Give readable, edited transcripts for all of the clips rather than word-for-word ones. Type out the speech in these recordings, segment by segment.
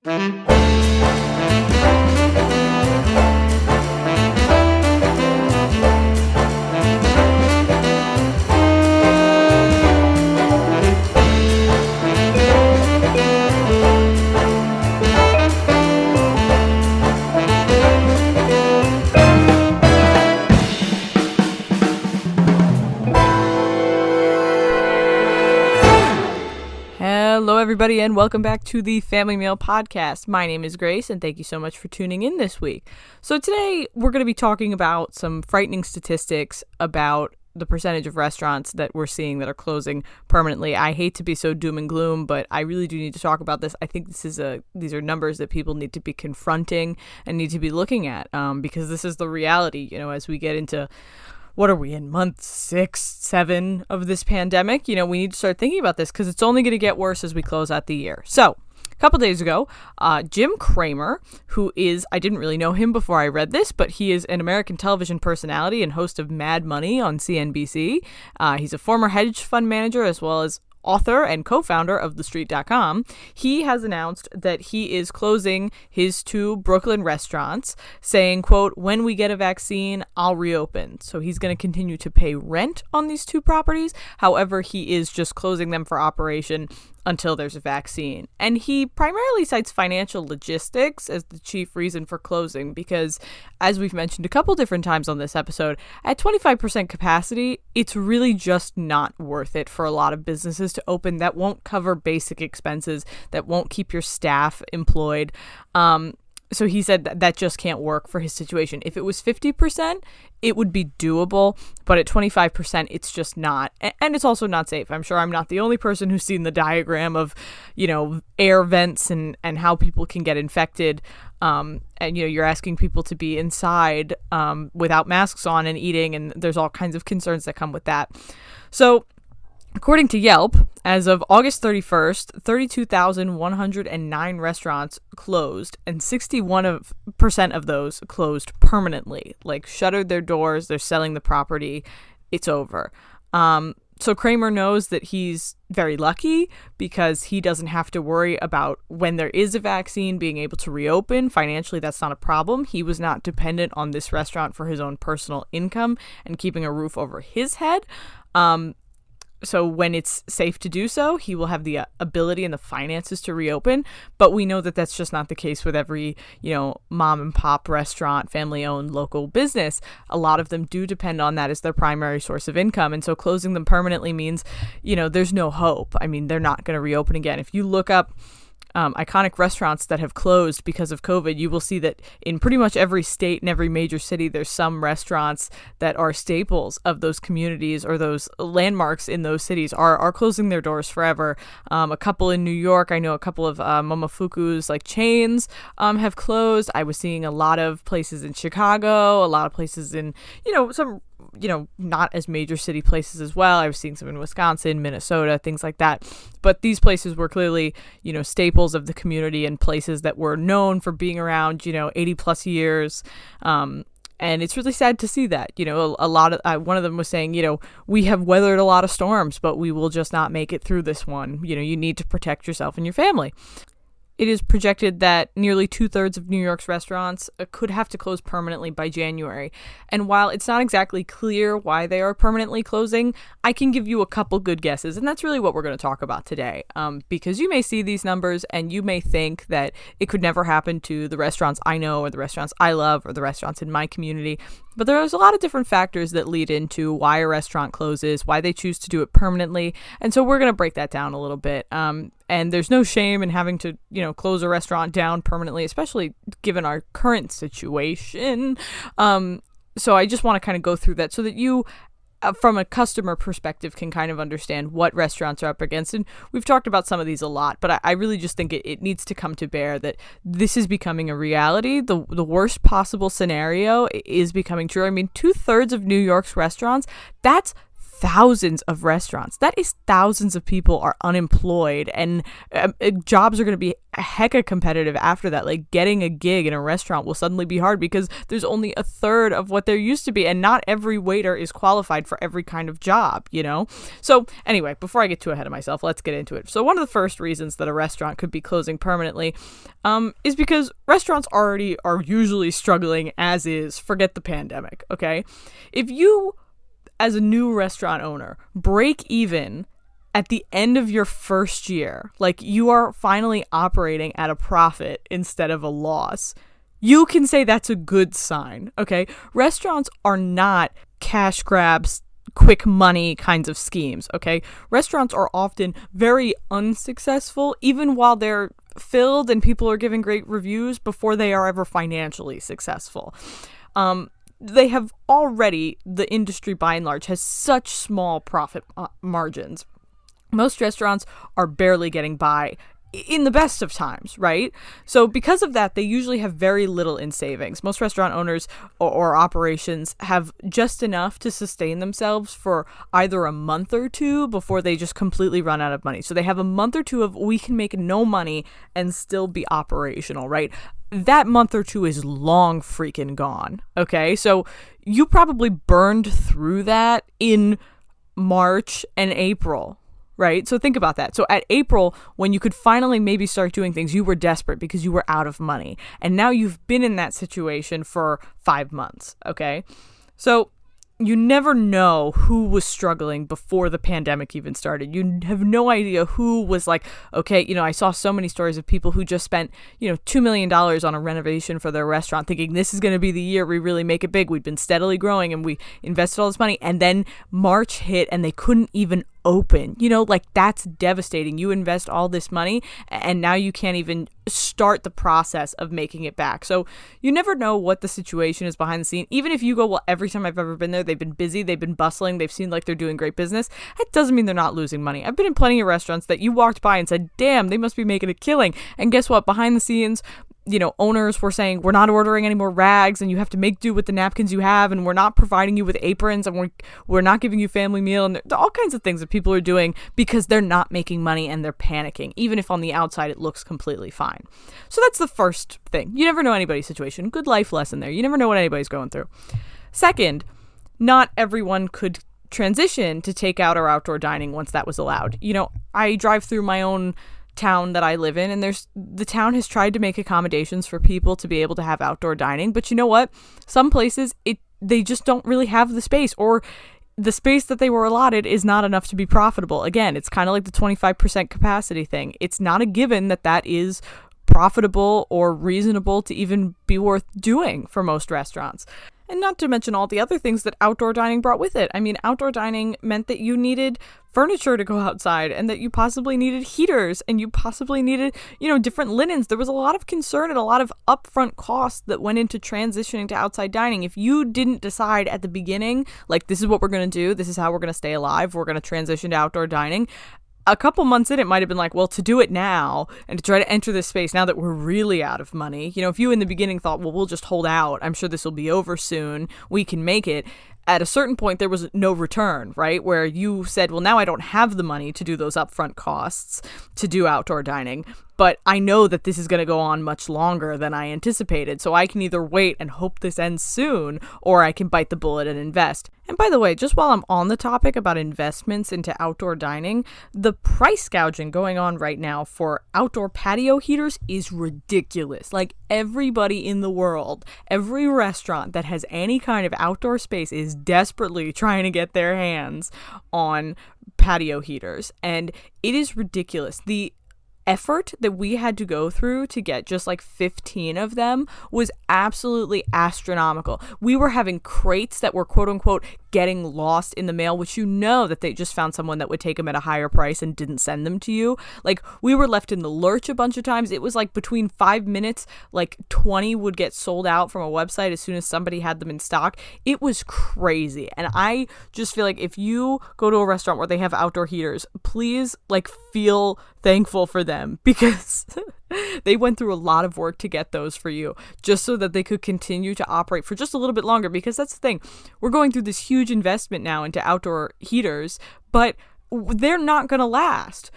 Hello, everybody, and welcome back to the Family Meal Podcast. My name is Grace, and thank you so much for tuning in this week. So today, we're going to be talking about some frightening statistics about the percentage of restaurants that we're seeing that are closing permanently. I hate to be so doom and gloom, but I really do need to talk about this. I think these are numbers that people need to be confronting and need to be looking at because this is the reality, as we get into what are we in month 6, 7 of this pandemic? We need to start thinking about this because it's only going to get worse as we close out the year. So a couple days ago, Jim Cramer, who is, I didn't really know him before I read this, but he is an American television personality and host of Mad Money on CNBC. He's a former hedge fund manager as well as author and co-founder of TheStreet.com. He has announced that he is closing his 2 Brooklyn restaurants, saying, quote, "When we get a vaccine, I'll reopen." So he's going to continue to pay rent on these 2 properties. However, he is just closing them for operation until there's a vaccine. And he primarily cites financial logistics as the chief reason for closing because, as we've mentioned a couple different times on this episode, at 25% capacity, it's really just not worth it for a lot of businesses to open. That won't cover basic expenses, that won't keep your staff employed. So he said that just can't work for his situation. If it was 50%, it would be doable, but at 25%, it's just not. And it's also not safe. I'm sure I'm not the only person who's seen the diagram of, air vents and how people can get infected. And, you're asking people to be inside without masks on and eating, and there's all kinds of concerns that come with that. So according to Yelp, as of August 31st, 32,109 restaurants closed, and 61% of those closed permanently, like shuttered their doors, they're selling the property, it's over. So Cramer knows that he's very lucky because he doesn't have to worry about when there is a vaccine being able to reopen. Financially, that's not a problem. He was not dependent on this restaurant for his own personal income and keeping a roof over his head. So when it's safe to do so, he will have the ability and the finances to reopen. But we know that that's just not the case with every, mom and pop restaurant, family owned local business. A lot of them do depend on that as their primary source of income. And so closing them permanently means, there's no hope. I mean, they're not going to reopen again. If you look up iconic restaurants that have closed because of COVID, you will see that in pretty much every state and every major city, there's some restaurants that are staples of those communities or those landmarks in those cities are closing their doors forever. A couple in New York, I know a couple of Momofuku's like chains have closed. I was seeing a lot of places in Chicago, a lot of places in, some not as major city places as well. I was seeing some in Wisconsin, Minnesota, things like that. But these places were clearly, staples of the community and places that were known for being around, 80 plus years. And it's really sad to see that, a lot of, one of them was saying, we have weathered a lot of storms, but we will just not make it through this one. You need to protect yourself and your family. It is projected that nearly 2/3 of New York's restaurants could have to close permanently by January. And while it's not exactly clear why they are permanently closing, I can give you a couple good guesses. And that's really what we're going to talk about today. Because you may see these numbers and you may think that it could never happen to the restaurants I know or the restaurants I love or the restaurants in my community. But there's a lot of different factors that lead into why a restaurant closes, why they choose to do it permanently. And so we're going to break that down a little bit. And there's no shame in having to, close a restaurant down permanently, especially given our current situation. So I just want to kind of go through that so that you, from a customer perspective, can kind of understand what restaurants are up against. And we've talked about some of these a lot, but I really just think it needs to come to bear that this is becoming a reality. The worst possible scenario is becoming true. I mean, 2/3 of New York's restaurants, that's thousands of restaurants. That is thousands of people are unemployed, and jobs are going to be hecka competitive after that. Like getting a gig in a restaurant will suddenly be hard because there's only a third of what there used to be, and not every waiter is qualified for every kind of job, you know? So anyway, before I get too ahead of myself, let's get into it. So one of the first reasons that a restaurant could be closing permanently is because restaurants already are usually struggling as is. Forget the pandemic, okay? If you, as a new restaurant owner, break even at the end of your first year, like you are finally operating at a profit instead of a loss, you can say that's a good sign, okay? Restaurants are not cash grabs, quick money kinds of schemes, okay? Restaurants are often very unsuccessful, even while they're filled and people are giving great reviews, before they are ever financially successful. They have already, the industry by and large has such small profit margins. Most restaurants are barely getting by in the best of times, right? So because of that, they usually have very little in savings. Most restaurant owners or operations have just enough to sustain themselves for either a month or two before they just completely run out of money. So they have a month or two of, we can make no money and still be operational, right? That month or two is long freaking gone, okay? So you probably burned through that in March and April, right? So think about that. So at April, when you could finally maybe start doing things, you were desperate because you were out of money. And now you've been in that situation for 5 months, okay? So you never know who was struggling before the pandemic even started. You have no idea who was like, okay, you know, I saw so many stories of people who just spent, $2 million on a renovation for their restaurant thinking this is going to be the year we really make it big. We'd been steadily growing and we invested all this money. And then March hit and they couldn't even open. That's devastating. You invest all this money and now you can't even start the process of making it back. So you never know what the situation is behind the scene. Even if you go, well, every time I've ever been there, they've been busy, they've been bustling, they've seemed like they're doing great business. That doesn't mean they're not losing money. I've been in plenty of restaurants that you walked by and said, damn, they must be making a killing. And guess what? Behind the scenes, owners were saying, we're not ordering any more rags and you have to make do with the napkins you have, and we're not providing you with aprons, and we're not giving you family meal, and there are all kinds of things that people are doing because they're not making money and they're panicking, even if on the outside it looks completely fine. So that's the first thing. You never know anybody's situation. Good life lesson there. You never know what anybody's going through. Second, not everyone could transition to takeout or outdoor dining once that was allowed. I drive through my own town that I live in, and the town has tried to make accommodations for people to be able to have outdoor dining, but you know what? Some places they just don't really have the space, or the space that they were allotted is not enough to be profitable. Again, it's kind of like the 25% capacity thing. It's not a given that is profitable or reasonable to even be worth doing for most restaurants. And not to mention all the other things that outdoor dining brought with it. I mean, outdoor dining meant that you needed furniture to go outside, and that you possibly needed heaters, and you possibly needed, different linens. There was a lot of concern and a lot of upfront costs that went into transitioning to outside dining. If you didn't decide at the beginning, like, this is what we're going to do, this is how we're going to stay alive, we're going to transition to outdoor dining, a couple months in, it might have been like, well, to do it now and to try to enter this space now that we're really out of money. If you in the beginning thought, well, we'll just hold out, I'm sure this will be over soon, we can make it. At a certain point, there was no return, right? Where you said, well, now I don't have the money to do those upfront costs to do outdoor dining, but I know that this is going to go on much longer than I anticipated. So I can either wait and hope this ends soon, or I can bite the bullet and invest. And by the way, just while I'm on the topic about investments into outdoor dining, the price gouging going on right now for outdoor patio heaters is ridiculous. Like, everybody in the world, every restaurant that has any kind of outdoor space is desperately trying to get their hands on patio heaters. And it is ridiculous. The effort that we had to go through to get just like 15 of them was absolutely astronomical. We were having crates that were quote unquote getting lost in the mail, which that they just found someone that would take them at a higher price and didn't send them to you. Like, we were left in the lurch a bunch of times. It was like between 5 minutes, like 20 would get sold out from a website as soon as somebody had them in stock. It was crazy. And I just feel like if you go to a restaurant where they have outdoor heaters, please feel thankful for them, because They went through a lot of work to get those for you just so that they could continue to operate for just a little bit longer, because that's the thing. We're going through this huge investment now into outdoor heaters, but they're not going to last.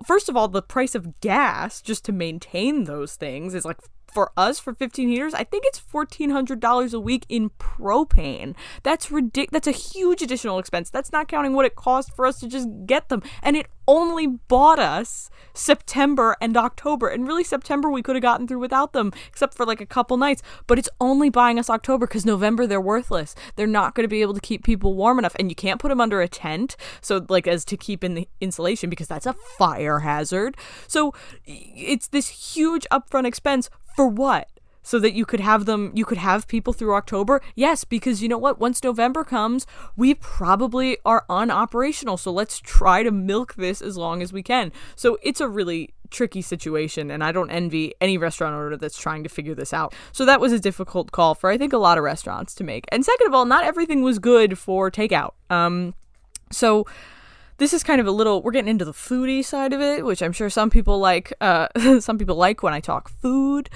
First of all, the price of gas just to maintain those things is like, for us, for 15 heaters, I think it's $1,400 a week in propane. That's ridiculous. That's a huge additional expense. That's not counting what it cost for us to just get them. And it only bought us September and October. And really, September we could have gotten through without them, except for like a couple nights. But it's only buying us October, because November they're worthless. They're not going to be able to keep people warm enough. And you can't put them under a tent, so like as to keep in the insulation, because that's a fire hazard. So it's this huge upfront expense. For what? So that you could have people through October? Yes, because you know what? Once November comes, we probably are unoperational. So let's try to milk this as long as we can. So it's a really tricky situation, and I don't envy any restaurant owner that's trying to figure this out. So that was a difficult call for, I think, a lot of restaurants to make. And second of all, not everything was good for takeout. So this is kind of we're getting into the foodie side of it, which I'm sure some people like. Some people like when I talk food.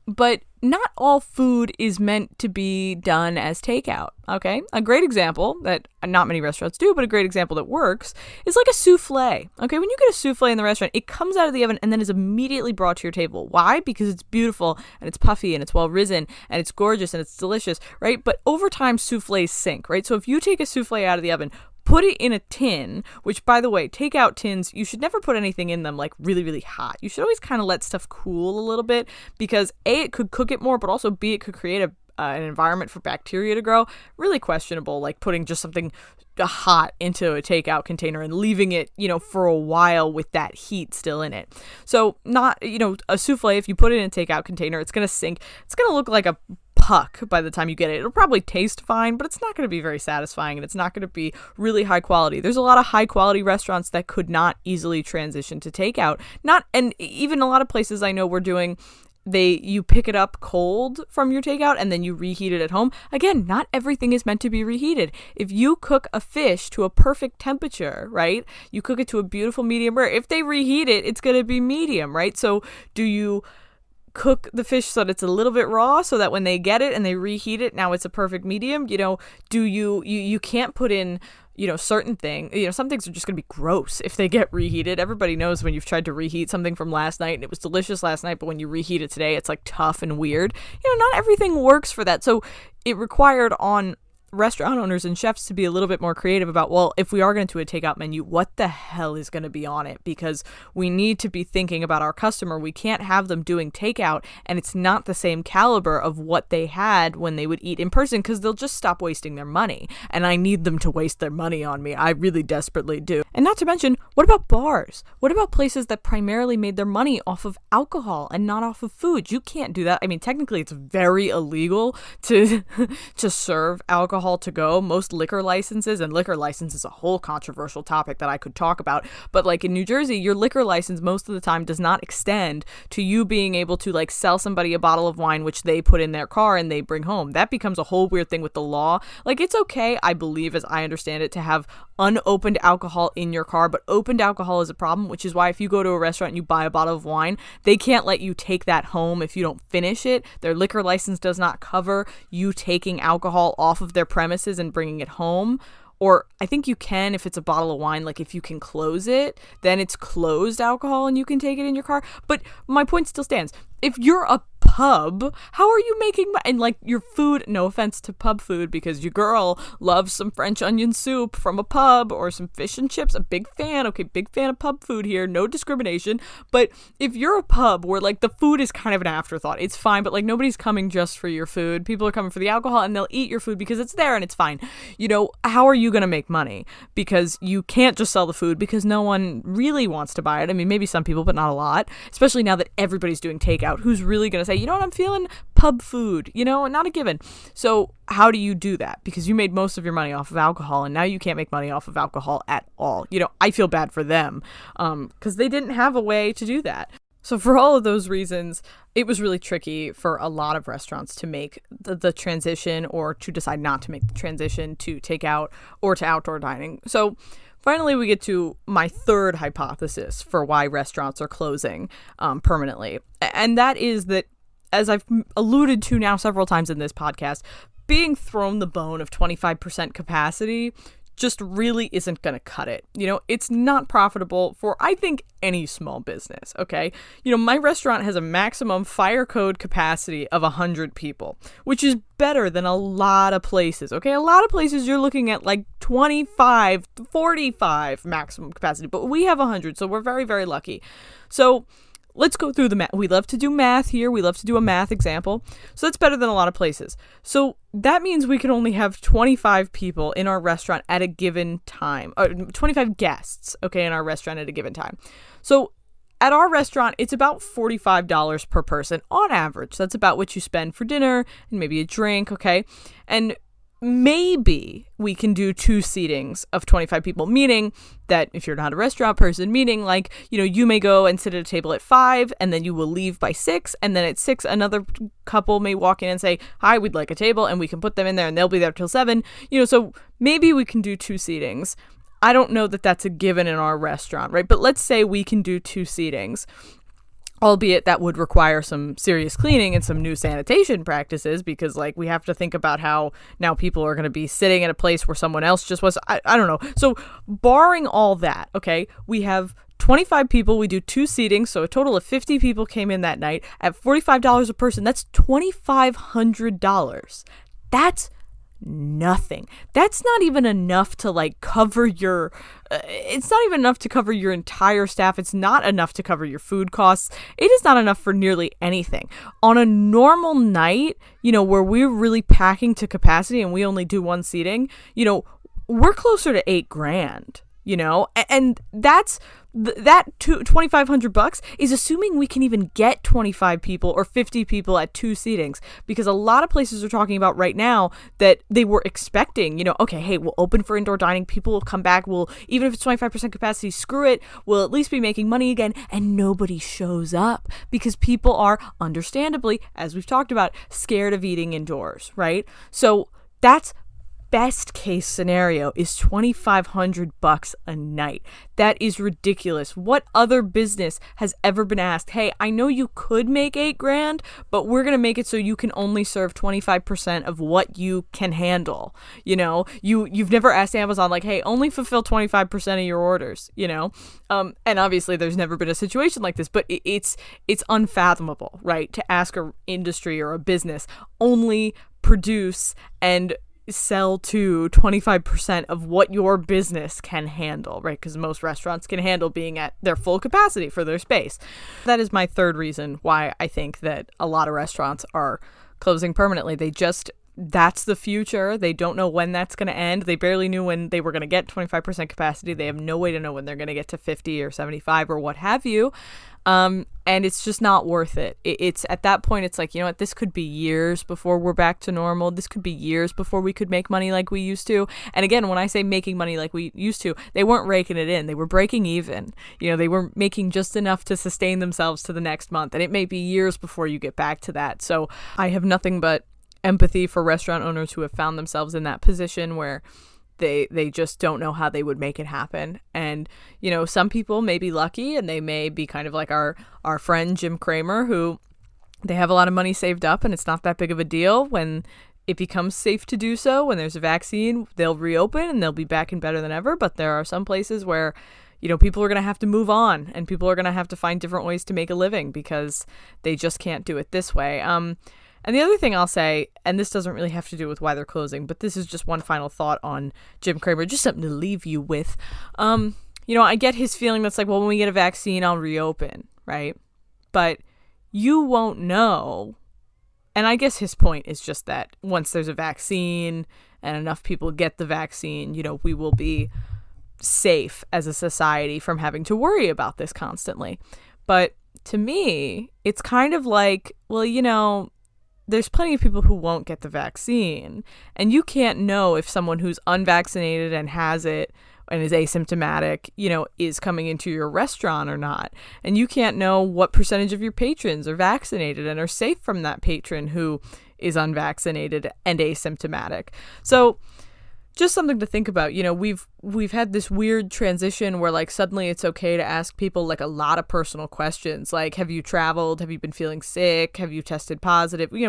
But not all food is meant to be done as takeout, okay? A great example that not many restaurants do, but a great example that works is like a souffle, okay? When you get a souffle in the restaurant, it comes out of the oven and then is immediately brought to your table. Why? Because it's beautiful and it's puffy and it's well risen and it's gorgeous and it's delicious, right? But over time, souffles sink, right? So if you take a souffle out of the oven, put it in a tin, which, by the way, takeout tins, you should never put anything in them like really, really hot. You should always kind of let stuff cool a little bit, because A, it could cook it more, but also B, it could create an environment for bacteria to grow. Really questionable, like putting just something hot into a takeout container and leaving it, for a while with that heat still in it. So not, a souffle, if you put it in a takeout container, it's going to sink. It's going to look like a puck by the time you get it. It'll probably taste fine, but it's not going to be very satisfying, and it's not going to be really high quality. There's a lot of high quality restaurants that could not easily transition to takeout. And even a lot of places I know we're doing, you pick it up cold from your takeout and then you reheat it at home. Again, not everything is meant to be reheated. If you cook a fish to a perfect temperature, right? You cook it to a beautiful medium rare. If they reheat it, it's going to be medium, right? So do you cook the fish so that it's a little bit raw, so that when they get it and they reheat it, now it's a perfect medium? Do you can't put in certain things, some things are just going to be gross if they get reheated. Everybody knows when you've tried to reheat something from last night and it was delicious last night, but when you reheat it today, it's like tough and weird. Not everything works for that. So it required on restaurant owners and chefs to be a little bit more creative about, well, if we are going to do a takeout menu, what the hell is going to be on it? Because we need to be thinking about our customer. We can't have them doing takeout and it's not the same caliber of what they had when they would eat in person, because they'll just stop wasting their money. And I need them to waste their money on me. I really desperately do. And not to mention, what about bars? What about places that primarily made their money off of alcohol and not off of food? You can't do that. I mean, technically it's very illegal to serve alcohol to go. Most liquor licenses, and liquor license is a whole controversial topic that I could talk about, but like in New Jersey, your liquor license most of the time does not extend to you being able to like sell somebody a bottle of wine which they put in their car and they bring home. That becomes a whole weird thing with the law. Like, it's okay, I believe, as I understand it, to have unopened alcohol in your car, but opened alcohol is a problem, which is why if you go to a restaurant and you buy a bottle of wine, they can't let you take that home if you don't finish it. Their liquor license does not cover you taking alcohol off of their premises and bringing it home. Or I think you can if it's a bottle of wine, like if you can close it, then it's closed alcohol and you can take it in your car. But my point still stands. If you're a pub, how are you making and like your food, no offense to pub food, because your girl loves some French onion soup from a pub or some fish and chips, a big fan. Okay, big fan of pub food here, no discrimination. But if you're a pub where like the food is kind of an afterthought, it's fine, but like nobody's coming just for your food. People are coming for the alcohol and they'll eat your food because it's there and it's fine. How are you going to make money? Because you can't just sell the food because no one really wants to buy it. I mean, maybe some people, but not a lot, especially now that everybody's doing takeout. Who's really going to say, you know what, I'm feeling pub food, not a given. So how do you do that? Because you made most of your money off of alcohol and now you can't make money off of alcohol at all. I feel bad for them because they didn't have a way to do that. So for all of those reasons, it was really tricky for a lot of restaurants to make the transition, or to decide not to make the transition to takeout or to outdoor dining. So finally we get to my third hypothesis for why restaurants are closing permanently. And that is that, as I've alluded to now several times in this podcast, being thrown the bone of 25% capacity just really isn't going to cut it. It's not profitable for, I think, any small business, okay? My restaurant has a maximum fire code capacity of 100 people, which is better than a lot of places, okay? A lot of places you're looking at like 25, 45 maximum capacity, but we have 100, so we're very, very lucky. So let's go through the math. We love to do math here. We love to do a math example. So that's better than a lot of places. So that means we can only have 25 people in our restaurant at a given time, or 25 guests, okay, in our restaurant at a given time. So at our restaurant, it's about $45 per person on average. That's about what you spend for dinner and maybe a drink, okay? And maybe we can do 2 seatings of 25 people, meaning that if you're not a restaurant person, meaning like, you may go and sit at a table at 5 and then you will leave by 6. And then at 6, another couple may walk in and say, hi, we'd like a table, and we can put them in there and they'll be there till 7. So maybe we can do 2 seatings. I don't know that that's a given in our restaurant, right? But let's say we can do 2 seatings. Albeit that would require some serious cleaning and some new sanitation practices, because like we have to think about how now people are going to be sitting at a place where someone else just was. I don't know. So barring all that, okay, we have 25 people. We do 2 seatings. So a total of 50 people came in that night at $45 a person. That's $2,500. That's nothing. That's not even enough to like cover your it's not even enough to cover your entire staff. It's not enough to cover your food costs. It is not enough for nearly anything. On a normal night, where we're really packing to capacity and we only do 1 seating, we're closer to $8,000, and that's that $2,500 is assuming we can even get 25 people or 50 people at 2 seatings, because a lot of places are talking about right now that they were expecting, okay, hey, we'll open for indoor dining, people will come back, even if it's 25% capacity, screw it, we'll at least be making money again, and nobody shows up because people are, understandably, as we've talked about, scared of eating indoors, right? So that's best case scenario is $2,500 a night. That is ridiculous. What other business has ever been asked, hey, I know you could make $8,000, but we're going to make it so you can only serve 25% of what you can handle. You've never asked Amazon like, hey, only fulfill 25% of your orders, and obviously there's never been a situation like this, but it's unfathomable, right? To ask an industry or a business only produce and sell to 25% of what your business can handle, right? Because most restaurants can handle being at their full capacity for their space. That is my third reason why I think that a lot of restaurants are closing permanently. That's the future. They don't know when that's going to end. They barely knew when they were going to get 25% capacity. They have no way to know when they're going to get to 50 or 75 or what have you. And it's just not worth it. It's at that point, it's like, this could be years before we're back to normal. This could be years before we could make money like we used to. And again, when I say making money like we used to, they weren't raking it in. They were breaking even. They were making just enough to sustain themselves to the next month. And it may be years before you get back to that. So I have nothing but empathy for restaurant owners who have found themselves in that position where they just don't know how they would make it happen. And, some people may be lucky and they may be kind of like our friend Jim Cramer, who they have a lot of money saved up and it's not that big of a deal. When it becomes safe to do so, when there's a vaccine, they'll reopen and they'll be back and better than ever. But there are some places where, people are going to have to move on and people are going to have to find different ways to make a living because they just can't do it this way. And the other thing I'll say, and this doesn't really have to do with why they're closing, but this is just one final thought on Jim Cramer, just something to leave you with. I get his feeling that's like, well, when we get a vaccine, I'll reopen, right? But you won't know. And I guess his point is just that once there's a vaccine and enough people get the vaccine, we will be safe as a society from having to worry about this constantly. But to me, it's kind of like, well, there's plenty of people who won't get the vaccine, and you can't know if someone who's unvaccinated and has it and is asymptomatic, is coming into your restaurant or not. And you can't know what percentage of your patrons are vaccinated and are safe from that patron who is unvaccinated and asymptomatic. So just something to think about. We've had this weird transition where like suddenly it's okay to ask people like a lot of personal questions, like have you traveled, have you been feeling sick, have you tested positive. We've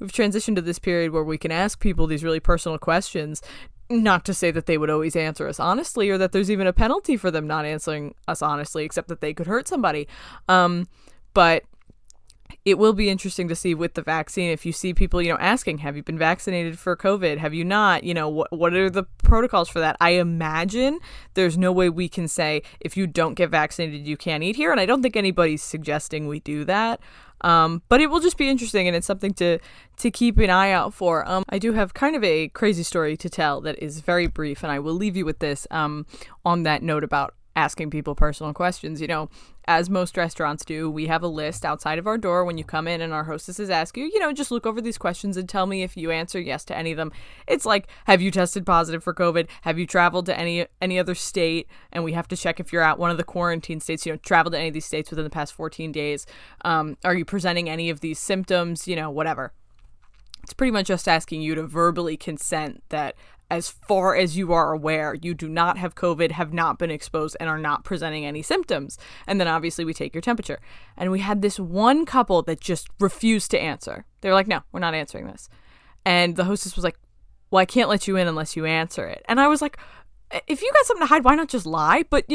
transitioned to this period where we can ask people these really personal questions, not to say that they would always answer us honestly or that there's even a penalty for them not answering us honestly, except that they could hurt somebody. But it will be interesting to see with the vaccine, if you see people, asking, have you been vaccinated for COVID? Have you not? What are the protocols for that? I imagine there's no way we can say, if you don't get vaccinated, you can't eat here. And I don't think anybody's suggesting we do that. But it will just be interesting, and it's something to keep an eye out for. I do have kind of a crazy story to tell that is very brief, and I will leave you with this on that note about asking people personal questions. As most restaurants do, we have a list outside of our door when you come in, and our hostesses ask you, just look over these questions and tell me if you answer yes to any of them. It's like, have you tested positive for COVID? Have you traveled to any other state? And we have to check if you're at one of the quarantine states, traveled to any of these states within the past 14 days. Are you presenting any of these symptoms? Whatever. It's pretty much just asking you to verbally consent that as far as you are aware, you do not have COVID, have not been exposed, and are not presenting any symptoms. And then obviously we take your temperature. And we had this one couple that just refused to answer. They were like, no, we're not answering this. And the hostess was like, well, I can't let you in unless you answer it. And I was like, if you got something to hide, why not just lie? But,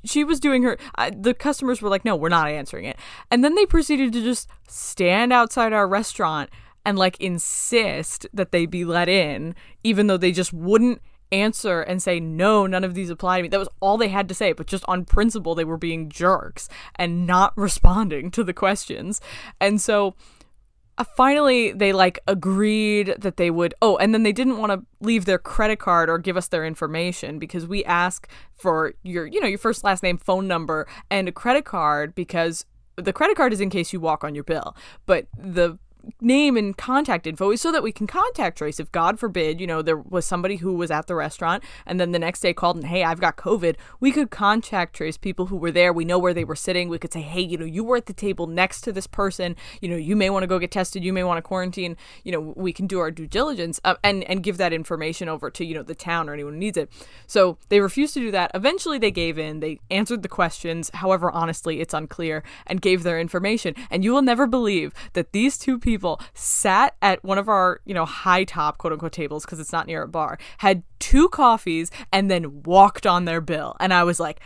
she was doing the customers were like, no, we're not answering it. And then they proceeded to just stand outside our restaurant and like insist that they be let in, even though they just wouldn't answer and say, no, none of these apply to me. That was all they had to say, but just on principle, they were being jerks and not responding to the questions. And so finally they like agreed that they would, and then they didn't want to leave their credit card or give us their information, because we ask for your first, last name, phone number, and a credit card, because the credit card is in case you walk on your bill, but the name and contact info is so that we can contact trace if, God forbid, there was somebody who was at the restaurant and then the next day called and, hey, I've got COVID. We could contact trace people who were there. We know where they were sitting. We could say, hey, you were at the table next to this person. You may want to go get tested. You may want to quarantine. We can do our due diligence and give that information over to, the town or anyone who needs it. So they refused to do that. Eventually they gave in. They answered the questions. However, honestly, it's unclear, and gave their information. And you will never believe that these two people sat at one of our, high top quote unquote tables, because it's not near a bar, had 2 coffees, and then walked on their bill. And I was like,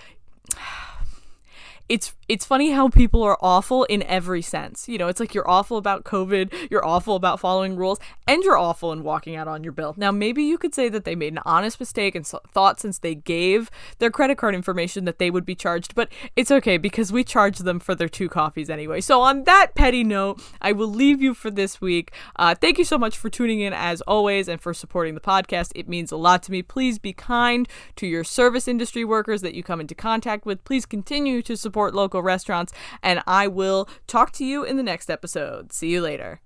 it's funny how people are awful in every sense. It's like you're awful about COVID, you're awful about following rules, and you're awful in walking out on your bill. Now, maybe you could say that they made an honest mistake and thought, since they gave their credit card information, that they would be charged, but it's okay, because we charged them for their 2 coffees anyway. So on that petty note, I will leave you for this week. Thank you so much for tuning in, as always, and for supporting the podcast. It means a lot to me. Please be kind to your service industry workers that you come into contact with. Please continue to support local restaurants, and I will talk to you in the next episode. See you later.